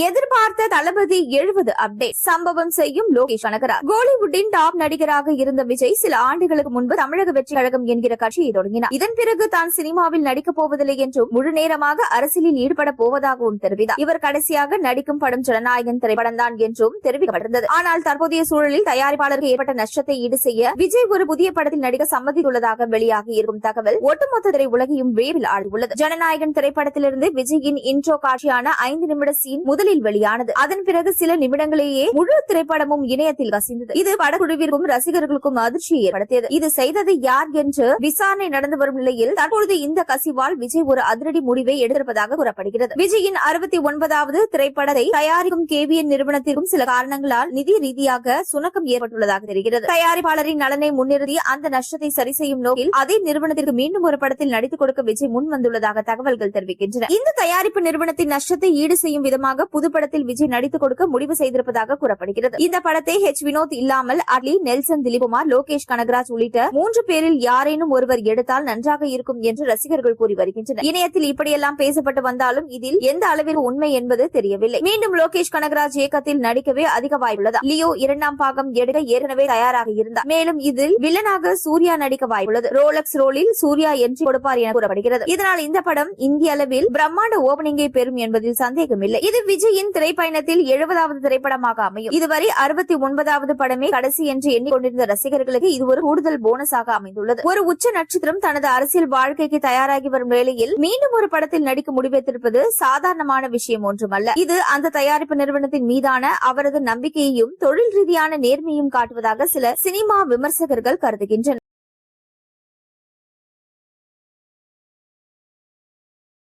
எதிர்பார்த்த தளபதி 70 அப்டேட். சம்பவம் செய்யும் லோகேஷ் கனகராஜ். கோலிவுட்டின் டாப் நடிகராக இருந்த விஜய் சில ஆண்டுகளுக்கு முன்பு தமிழக வெற்றி கழகம் என்கிற கட்சியை தொடங்கினார். இதன் பிறகு தான் சினிமாவில் நடிக்கப் போவதில்லை என்றும் முழு நேரமாக அரசியலில் ஈடுபட போவதாகவும் தெரிவித்தார். இவர் கடைசியாக நடிக்கும் படம் ஜனநாயகன் திரைப்படம் தான் என்றும் தெரிவிக்கப்பட்டிருந்தது. ஆனால் தற்போதைய சூழலில் தயாரிப்பாளருக்கு ஏற்பட்ட நஷ்டத்தை ஈடு செய்ய விஜய் ஒரு புதிய படத்தில் நடிக்க சம்மதித்துள்ளதாக வெளியாகி இருக்கும் தகவல் ஒட்டுமொத்த திரை உலகையும் வேவில் ஆழ்ந்துள்ளது. ஜனநாயகன் திரைப்படத்திலிருந்து விஜயின் இன்ட்ரோ காட்சியான 5 நிமிட சீன் முதலில் வெளியானது. அதன் பிறகு சில நிமிடங்களேயே முழு திரைப்படமும் இணையத்தில் கசிந்தது. இது படக்குழுவிற்கும் ரசிகர்களுக்கும் அதிர்ச்சியை ஏற்படுத்தியது. இது செய்தது யார் என்று விசாரணை நடந்து வரும் நிலையில் தற்பொழுது இந்த கசிவால் விஜய் ஒரு அதிரடி முடிவை எடுத்திருப்பதாக கூறப்படுகிறது. விஜயின் 69வது திரைப்படத்தை தயாரிக்கும் KVN நிறுவனத்திற்கும் சில காரணங்களால் நிதி ரீதியாக சுணக்கம் ஏற்பட்டுள்ளதாக தெரிகிறது. தயாரிப்பாளரின் நலனை முன்னிறுத்தி அந்த நஷ்டத்தை சரி செய்யும் நோக்கில் அதே நிறுவனத்திற்கு மீண்டும் ஒரு படத்தில் நடித்துக் கொடுக்க விஜய் முன் வந்துள்ளதாக தகவல்கள் தெரிவிக்கின்றன. இந்த தயாரிப்பு நிறுவனத்தின் நஷ்டத்தை ஈடு செய்யும் விதமாக புது படத்தில் விஜய் நடித்துக் கொடுக்க முடிவு செய்திருப்பதாக கூறப்படுகிறது. இந்த படத்தை வினோத் இல்லாமல் அட்லி, நெல்சன், திலீப்குமார், லோகேஷ் கனகராஜ் உள்ளிட்ட 3 பேரில் யாரேனும் ஒருவர் எடுத்தால் நன்றாக இருக்கும் என்று ரசிகர்கள் கூறி வருகின்றனர். இணையத்தில் இப்படியெல்லாம் பேசப்பட்டு வந்தாலும் இதில் எந்த அளவிற்கு உண்மை என்பது தெரியவில்லை. மீண்டும் லோகேஷ் கனகராஜ் இயக்கத்தில் நடிக்கவே அதிக வாய்ப்புள்ளது. லியோ 2ஆம் பாகம் எடுக்க ஏற்கனவே தயாராக இருந்தார். மேலும் இதில் வில்லனாக சூர்யா நடிக்க வாய்ப்புள்ளது. ரோலக்ஸ் ரோலில் சூர்யா என்ட்ரி கொடுப்பார் என கூறப்படுகிறது. இதனால் இந்த படம் இந்திய அளவில் பிரம்மாண்ட ஓபனிங்கை பெறும் என்பதில் சந்தேகமில்லை. இது விஜயின் திரைப்பயணத்தில் 70வது திரைப்படமாக அமையும். இதுவரை 69வது படமே கடைசி என்று எண்ணிக்கொண்டிருந்த ரசிகர்களுக்கு இது ஒரு கூடுதல் போனஸாக அமைந்துள்ளது. ஒரு உச்ச நட்சத்திரம் தனது அரசியல் வாழ்க்கைக்கு தயாராகி வரும் வேளையில் மீண்டும் ஒரு படத்தில் நடிக்க முடிவெடுத்திருப்பது சாதாரணமான விஷயம் ஒன்றுமல்ல. இது அந்த தயாரிப்பு நிறுவனத்தின் மீதான அவரது நம்பிக்கையையும் தொழில் ரீதியான நேர்மையும் காட்டுவதாக சில சினிமா விமர்சகர்கள் கருதுகின்றனர்.